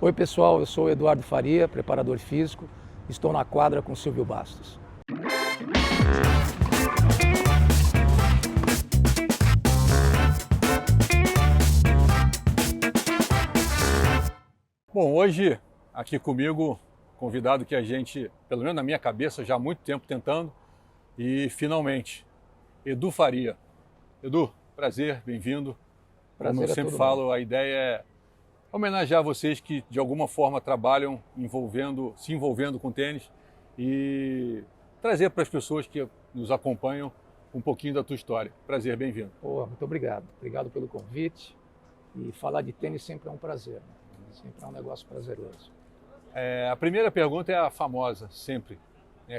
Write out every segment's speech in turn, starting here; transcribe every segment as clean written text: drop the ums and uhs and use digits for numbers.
Oi pessoal, eu sou o Eduardo Faria, preparador físico, estou na quadra com Silvio Bastos. Bom, hoje aqui comigo, convidado que a gente, pelo menos na minha cabeça, já há muito tempo tentando, e finalmente, Edu Faria. Edu, prazer, bem-vindo. Como eu sempre falo, a ideia é homenagear vocês que de alguma forma trabalham se envolvendo com tênis e trazer para as pessoas que nos acompanham um pouquinho da tua história. Prazer, bem-vindo. Muito obrigado. Obrigado pelo convite. E falar de tênis sempre é um prazer, né? Sempre é um negócio prazeroso. A primeira pergunta é a famosa, sempre.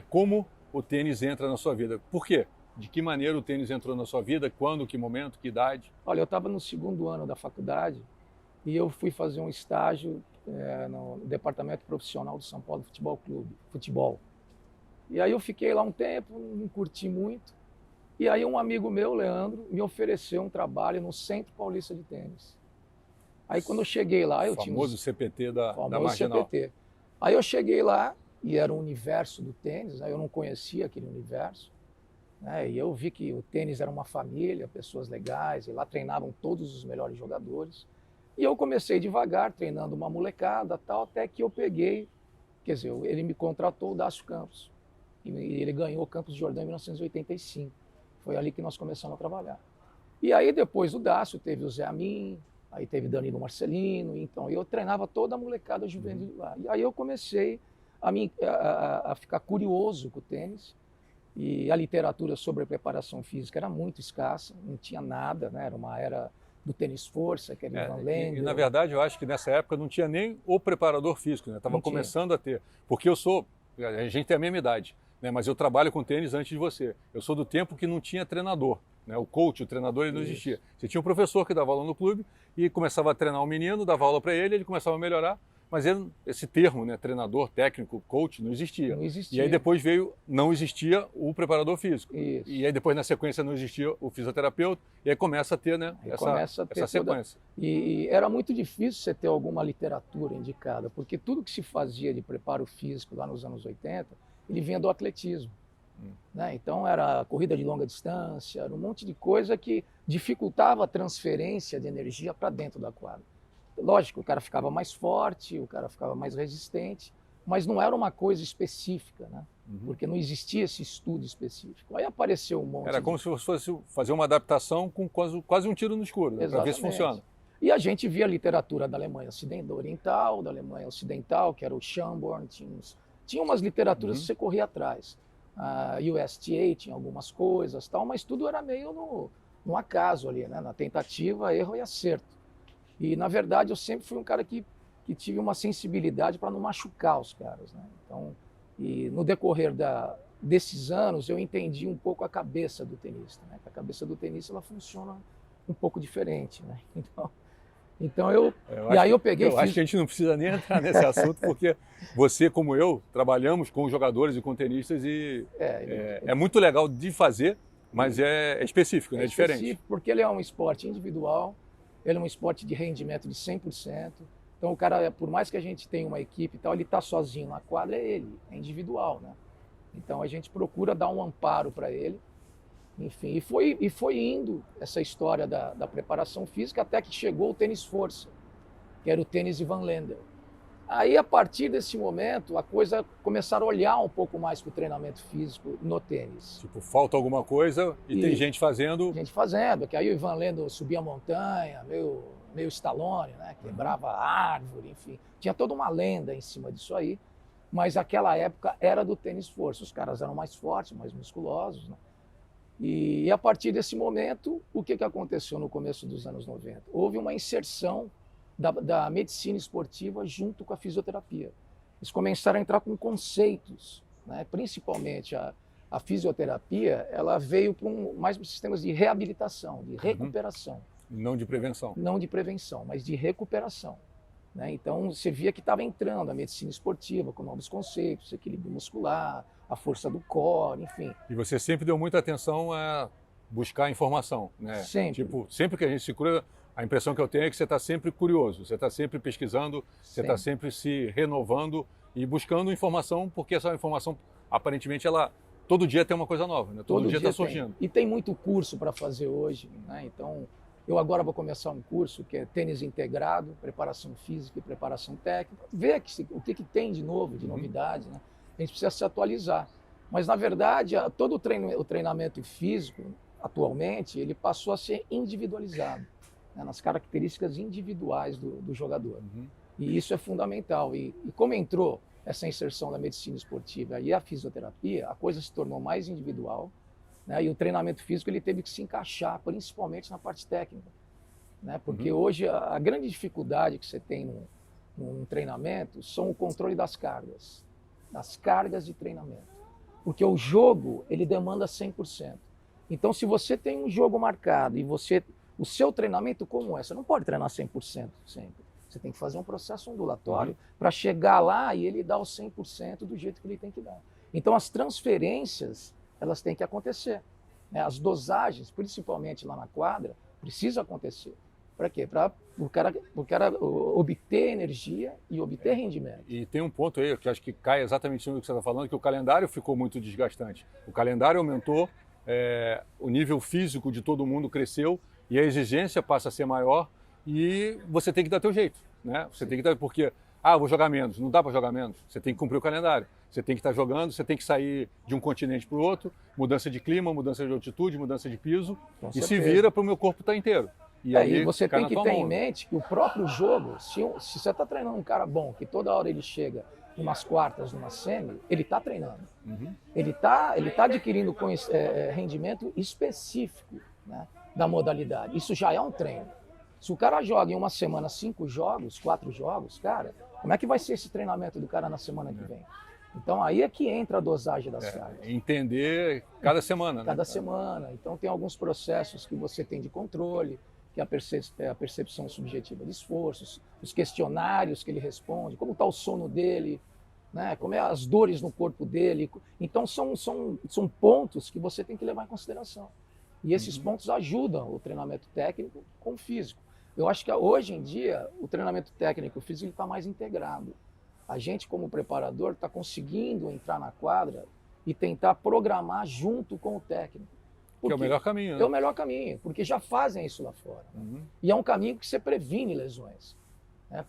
Como o tênis entra na sua vida? Por quê? De que maneira o tênis entrou na sua vida? Quando, que momento, que idade? Olha, eu estava no segundo ano da faculdade e eu fui fazer um estágio no departamento profissional do São Paulo Futebol Clube, futebol. E aí eu fiquei lá um tempo, não curti muito. E aí um amigo meu, Leandro, me ofereceu um trabalho no Centro Paulista de Tênis. Aí quando eu cheguei lá, eu tinha o famoso CPT da Marginal. CPT. Aí eu cheguei lá e era o universo do tênis, aí eu não conhecia aquele universo, né? E eu vi que o tênis era uma família, pessoas legais, e lá treinavam todos os melhores jogadores. E eu comecei devagar, treinando uma molecada, tal, até que eu peguei, quer dizer, ele me contratou, o Dácio Campos, e ele ganhou o Campos de Jordão em 1985. Foi ali que nós começamos a trabalhar. E aí depois do Dácio teve o Zé Amin, aí teve Danilo Marcelino, então eu treinava toda a molecada juvenil lá. E aí eu comecei a ficar curioso com o tênis, e a literatura sobre a preparação física era muito escassa, não tinha nada, né? Era uma era do tênis força, aquele Van Lendl. E na verdade eu acho que nessa época não tinha nem o preparador físico, né? Estava começando a ter, porque a gente tem a mesma idade, né? Mas eu trabalho com tênis antes de você. Eu sou do tempo que não tinha treinador. Né? O coach, o treinador, ele não existia. Você tinha um professor que dava aula no clube e começava a treinar o menino, dava aula para ele começava a melhorar, mas esse termo, né, treinador, técnico, coach, não existia. Não existia. E aí depois não existia o preparador físico. Isso. E aí depois na sequência não existia o fisioterapeuta, e aí começa a ter, né, essa sequência. E era muito difícil você ter alguma literatura indicada, porque tudo que se fazia de preparo físico lá nos anos 80, ele vinha do atletismo. Né? Então era corrida de longa distância, era um monte de coisa que dificultava a transferência de energia para dentro da quadra. Lógico, o cara ficava mais forte, o cara ficava mais resistente, mas não era uma coisa específica, né? Porque não existia esse estudo específico. Aí apareceu um monte. Era como se fosse fazer uma adaptação com quase um tiro no escuro, né? Para ver se funciona. E a gente via a literatura da Alemanha Oriental, da Alemanha Ocidental, que era o Schönborn, tinha umas literaturas que você corria atrás. A USTA tinha algumas coisas, tal, mas tudo era meio no acaso ali, né? Na tentativa, erro e acerto. E, na verdade, eu sempre fui um cara que tive uma sensibilidade para não machucar os caras, né? Então, e no decorrer desses anos, eu entendi um pouco a cabeça do tenista, né? A cabeça do tenista, ela funciona um pouco diferente, né? Então eu peguei... Eu acho que a gente não precisa nem entrar nesse assunto, porque você, como eu, trabalhamos com jogadores e com tenistas e é muito legal de fazer, mas é específico, né? É diferente. Específico, porque ele é um esporte individual, ele é um esporte de rendimento de 100%. Então o cara, por mais que a gente tenha uma equipe e tal, ele está sozinho na quadra, é individual, né? Então a gente procura dar um amparo para ele. Enfim, e foi indo essa história da preparação física até que chegou o tênis força, que era o tênis de Van Lendl. Aí, a partir desse momento, a coisa começaram a olhar um pouco mais para o treinamento físico no tênis. Tipo, falta alguma coisa e tem gente fazendo. Que aí o Van Lendl subia a montanha, meio Stallone, né? Quebrava a árvore, enfim. Tinha toda uma lenda em cima disso aí, mas aquela época era do tênis força. Os caras eram mais fortes, mais musculosos, né? E a partir desse momento, o que aconteceu no começo dos anos 90? Houve uma inserção da medicina esportiva junto com a fisioterapia. Eles começaram a entrar com conceitos, né? Principalmente a fisioterapia, ela veio mais para sistemas de reabilitação, de recuperação. Não de prevenção. Não de prevenção, mas de recuperação. Né? Então, você via que estava entrando a medicina esportiva com novos conceitos, equilíbrio muscular, a força do core, enfim. E você sempre deu muita atenção a buscar informação, né? Sempre. Tipo, sempre que a gente se cura, A impressão que eu tenho é que você está sempre curioso, você está sempre pesquisando, você está sempre se renovando e buscando informação, porque essa informação, aparentemente, ela todo dia tem uma coisa nova, né? Todo dia está surgindo. E tem muito curso para fazer hoje, né? Então, eu agora vou começar um curso que é tênis integrado, preparação física e preparação técnica, ver o que tem de novo, de novidades, né? A gente precisa se atualizar. Mas, na verdade, todo o treinamento físico, atualmente, ele passou a ser individualizado, né, nas características individuais do jogador. E isso é fundamental. E como entrou essa inserção da medicina esportiva e a fisioterapia, a coisa se tornou mais individual, né, e o treinamento físico ele teve que se encaixar, principalmente na parte técnica. Né, porque hoje a grande dificuldade que você tem num treinamento são o controle das cargas de treinamento. Porque o jogo ele demanda 100%. Então, se você tem um jogo marcado e o seu treinamento como é, você não pode treinar 100% sempre. Você tem que fazer um processo ondulatório para chegar lá e ele dar o 100% do jeito que ele tem que dar. Então, as transferências, elas têm que acontecer. Né? As dosagens, principalmente lá na quadra, precisam acontecer. Para quê? Para o cara obter energia e obter rendimento. E tem um ponto aí que eu acho que cai exatamente no que você está falando, que o calendário ficou muito desgastante. O calendário aumentou, o nível físico de todo mundo cresceu e a exigência passa a ser maior e você tem que dar teu jeito, né? Você tem que dar, porque, vou jogar menos, não dá para jogar menos, você tem que cumprir o calendário. Você tem que estar jogando, você tem que sair de um continente para o outro, mudança de clima, mudança de altitude, mudança de piso, e se vira para o meu corpo estar inteiro. E você tem que ter em mente que o próprio jogo, se você está treinando um cara bom, que toda hora ele chega umas quartas, numa semi, ele está treinando. Ele tá adquirindo rendimento específico, né, da modalidade. Isso já é um treino. Se o cara joga em uma semana 5 jogos, 4 jogos, cara, como é que vai ser esse treinamento do cara na semana que vem? Então aí é que entra a dosagem das cargas. Entender cada semana. Cada semana. Então tem alguns processos que você tem de controle, que é a percepção subjetiva de esforços, os questionários que ele responde, como está o sono dele, né? Como é as dores no corpo dele. Então são pontos que você tem que levar em consideração. E esses pontos ajudam o treinamento técnico com o físico. Eu acho que hoje em dia o treinamento técnico e o físico está mais integrado. A gente, como preparador, está conseguindo entrar na quadra e tentar programar junto com o técnico. Que é o melhor caminho, né? É o melhor caminho, porque já fazem isso lá fora. E é um caminho que você previne lesões.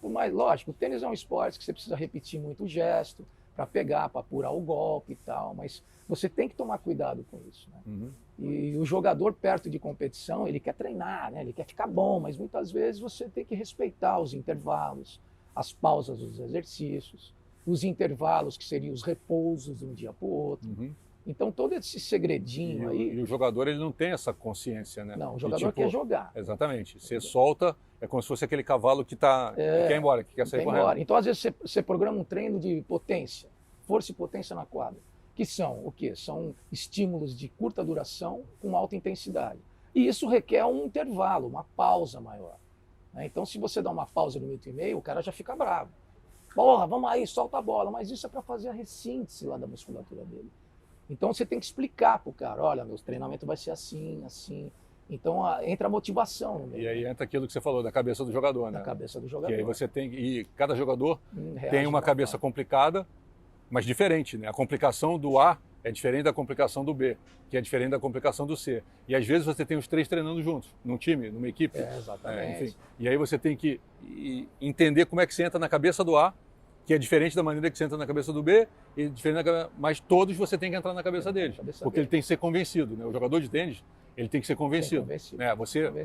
Por mais, lógico, o tênis é um esporte que você precisa repetir muito o gesto para pegar, para apurar o golpe e tal, mas você tem que tomar cuidado com isso. Né? E o jogador perto de competição, ele quer treinar, né? Ele quer ficar bom, mas muitas vezes você tem que respeitar os intervalos, as pausas dos exercícios, os intervalos que seriam os repousos de um dia para o outro. Então, todo esse segredinho aí... E o jogador, ele não tem essa consciência, né? Não, o jogador quer jogar. Exatamente. Você solta, é como se fosse aquele cavalo que quer ir embora, que quer sair correndo. Então, às vezes, você programa um treino de potência, força e potência na quadra, que são o quê? São estímulos de curta duração com alta intensidade. E isso requer um intervalo, uma pausa maior. Né? Então, se você dá uma pausa de 1 minuto e meio, o cara já fica bravo. Porra, vamos aí, solta a bola. Mas isso é para fazer a ressíntese lá da musculatura dele. Então você tem que explicar para o cara, olha, meu treinamento vai ser assim, assim. Então entra a motivação no meio. E aí entra aquilo que você falou, da cabeça do jogador, né? Da cabeça do jogador. E aí você tem, e cada jogador tem uma cabeça complicada, mas diferente, né? A complicação do A é diferente da complicação do B, que é diferente da complicação do C. E às vezes você tem os 3 treinando juntos, num time, numa equipe. Exatamente. Enfim. E aí você tem que entender como é que você entra na cabeça do A, que é diferente da maneira que você entra na cabeça do B, e diferente mas todos você tem que entrar na cabeça deles, porque ele tem que ser convencido, né? O jogador de tênis, ele tem que ser convencido. Né?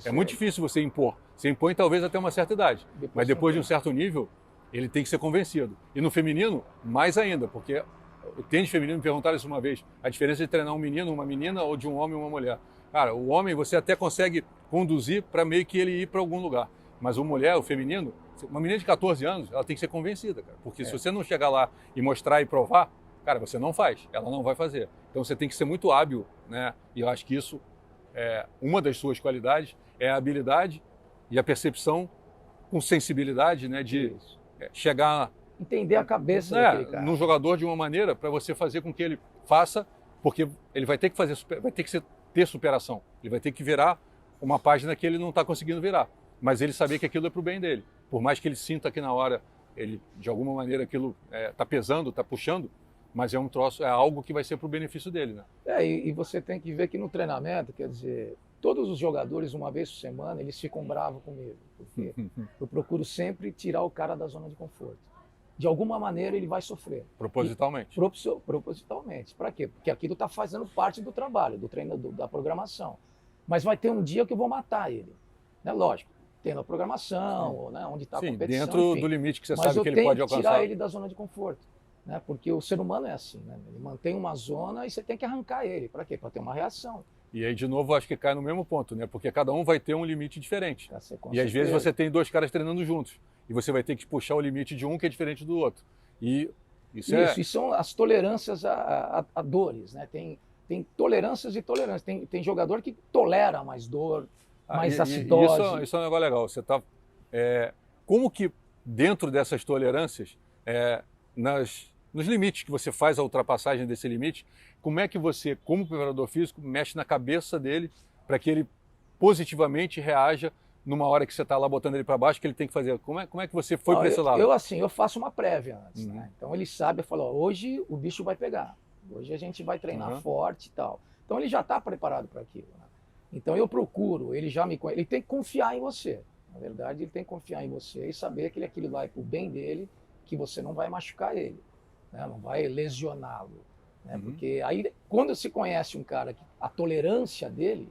É muito difícil você impor. Você impõe talvez até uma certa idade, mas depois de um certo nível, ele tem que ser convencido. E no feminino, mais ainda, porque o tênis feminino, me perguntaram isso uma vez, a diferença de treinar um menino, uma menina, ou de um homem e uma mulher. Cara, o homem você até consegue conduzir para meio que ele ir para algum lugar, mas o mulher, o feminino, uma menina de 14 anos, ela tem que ser convencida, cara. Porque se você não chegar lá e mostrar e provar, cara, você não faz, ela não vai fazer. Então você tem que ser muito hábil, né? E eu acho que isso é uma das suas qualidades, é a habilidade e a percepção com sensibilidade, né? De chegar... Entender a cabeça daquele cara. No jogador de uma maneira para você fazer com que ele faça, porque ele vai ter que fazer, vai ter que ter superação. Ele vai ter que virar uma página que ele não está conseguindo virar. mas ele saber que aquilo é para o bem dele. Por mais que ele sinta que na hora, ele de alguma maneira aquilo está pesando, está puxando, mas é um troço, é algo que vai ser para o benefício dele, né? E você tem que ver que no treinamento, quer dizer, todos os jogadores, uma vez por semana, eles ficam bravos comigo, porque eu procuro sempre tirar o cara da zona de conforto. De alguma maneira ele vai sofrer. Propositalmente. Propositalmente. Para quê? Porque aquilo está fazendo parte do trabalho, do treino, da programação. Mas vai ter um dia que eu vou matar ele. Né? Lógico, tendo a programação, né? Onde está a competição. Dentro enfim. do limite que você Mas sabe que ele pode alcançar. tirar ele da zona de conforto. Né? Porque o ser humano é assim, né? Ele mantém uma zona e você tem que arrancar ele. Para quê? Para ter uma reação. E aí, de novo, acho que cai no mesmo ponto, né? Porque cada um vai ter um limite diferente. E às vezes você tem dois caras treinando juntos. E você vai ter que puxar o limite de um que é diferente do outro. E e são as tolerâncias a dores, né? Tem tolerâncias e tolerâncias. Tem jogador que tolera mais dor, mais acidose. Isso é um negócio legal. Você tá, como que dentro dessas tolerâncias, nos limites que você faz a ultrapassagem desse limite, como é que você, como preparador físico, mexe na cabeça dele para que ele positivamente reaja numa hora que você está lá botando ele para baixo, que ele tem que fazer? Como é que você foi para esse lado? Eu faço uma prévia antes, né? Então ele sabe, eu falo, hoje o bicho vai pegar, hoje a gente vai treinar forte e tal. Então ele já está preparado para aquilo, né? Então eu procuro, ele tem que confiar em você. Na verdade, ele tem que confiar em você e saber que aquilo lá é para o bem dele, que você não vai machucar ele, né? Não vai lesioná-lo. Né? Porque aí, quando se conhece um cara, a tolerância dele,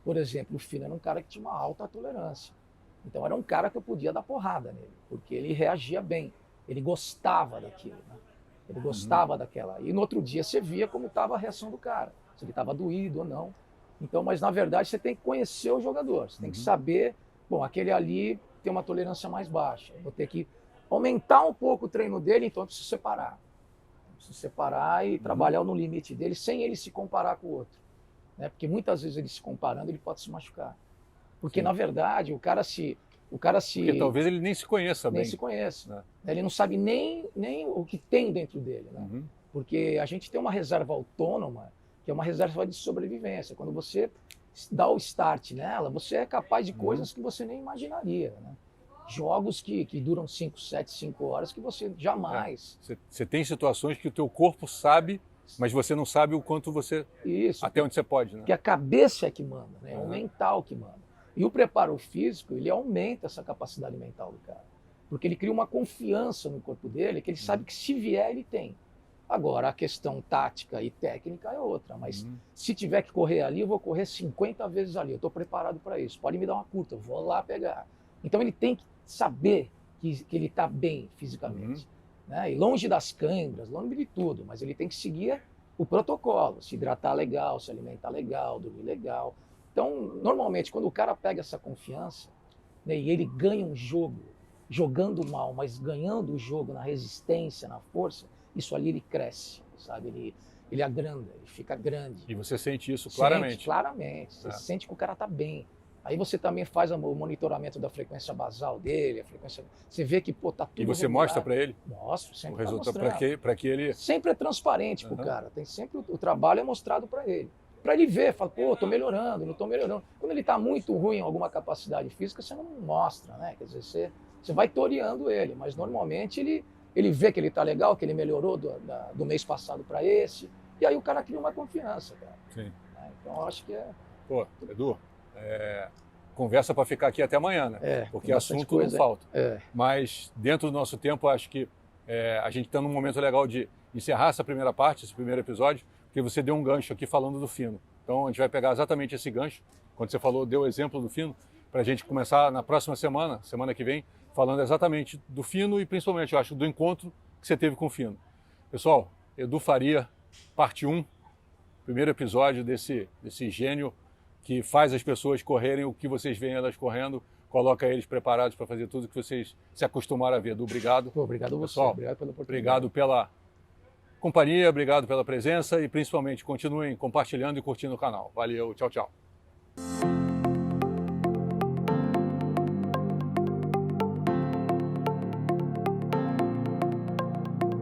por exemplo, o Fino era um cara que tinha uma alta tolerância. Então era um cara que eu podia dar porrada nele, porque ele reagia bem, ele gostava daquilo, né? Ele gostava daquela. E no outro dia você via como estava a reação do cara, se ele estava doído ou não. Então, mas na verdade você tem que conhecer o jogador, você tem que saber, bom, aquele ali tem uma tolerância mais baixa, vou ter que aumentar um pouco o treino dele, então eu preciso separar. Preciso separar e trabalhar no limite dele sem ele se comparar com o outro. Né? Porque muitas vezes ele se comparando, ele pode se machucar. Porque, na verdade, o cara se... Porque talvez ele nem se conheça bem. Nem se conheça. Né? Ele não sabe nem o que tem dentro dele. Né? Porque a gente tem uma reserva autônoma, que é uma reserva de sobrevivência. Quando você dá o start nela, você é capaz de coisas que você nem imaginaria. Né? Jogos que duram 5, 7, 5 horas que você jamais... Você tem situações que o teu corpo sabe, mas você não sabe o quanto você... Isso. Até onde você pode, né? Porque a cabeça é que manda, né? É o mental que manda. E o preparo físico, ele aumenta essa capacidade mental do cara. Porque ele cria uma confiança no corpo dele, que ele sabe que se vier, ele tem. Agora, a questão tática e técnica é outra. Mas se tiver que correr ali, eu vou correr 50 vezes ali. Eu estou preparado para isso. Pode me dar uma curta, eu vou lá pegar. Então ele tem que saber que ele está bem fisicamente. Né? E longe das câimbras, longe de tudo. Mas ele tem que seguir o protocolo. Se hidratar legal, se alimentar legal, dormir legal. Então, normalmente, quando o cara pega essa confiança, né, e ele ganha um jogo, jogando mal, mas ganhando o jogo na resistência, na força, isso ali ele cresce, sabe? Ele agranda, ele fica grande. E você sente isso claramente? Sente, claramente. Você sente que o cara está bem. Aí você também faz o monitoramento da frequência basal dele, a frequência... Você vê que, tá tudo... E você mostra para ele? Mostro, sempre. O resultado para que ele... Sempre é transparente pro cara. Tem sempre o trabalho é mostrado para ele. Para ele ver, fala, tô melhorando, não tô melhorando. Quando ele está muito ruim em alguma capacidade física, você não mostra, né? Quer dizer, você vai toreando ele, mas normalmente ele vê que ele está legal, que ele melhorou do mês passado para esse, e aí o cara cria uma confiança, cara. Sim. Então eu acho que é... Pô, Edu, conversa para ficar aqui até amanhã, né? Porque assunto não falta. Mas dentro do nosso tempo, acho que a gente está num momento legal de encerrar essa primeira parte, esse primeiro episódio, porque você deu um gancho aqui falando do Fino. Então a gente vai pegar exatamente esse gancho, quando você falou, deu o exemplo do Fino, para a gente começar na próxima semana que vem, falando exatamente do Fino e principalmente, eu acho, do encontro que você teve com o Fino. Pessoal, Edu Faria, parte 1, primeiro episódio desse gênio que faz as pessoas correrem o que vocês veem elas correndo, coloca eles preparados para fazer tudo que vocês se acostumaram a ver. Edu, obrigado. Obrigado a você, pessoal, obrigado pela oportunidade. Obrigado pela companhia, obrigado pela presença e principalmente continuem compartilhando e curtindo o canal. Valeu, tchau, tchau.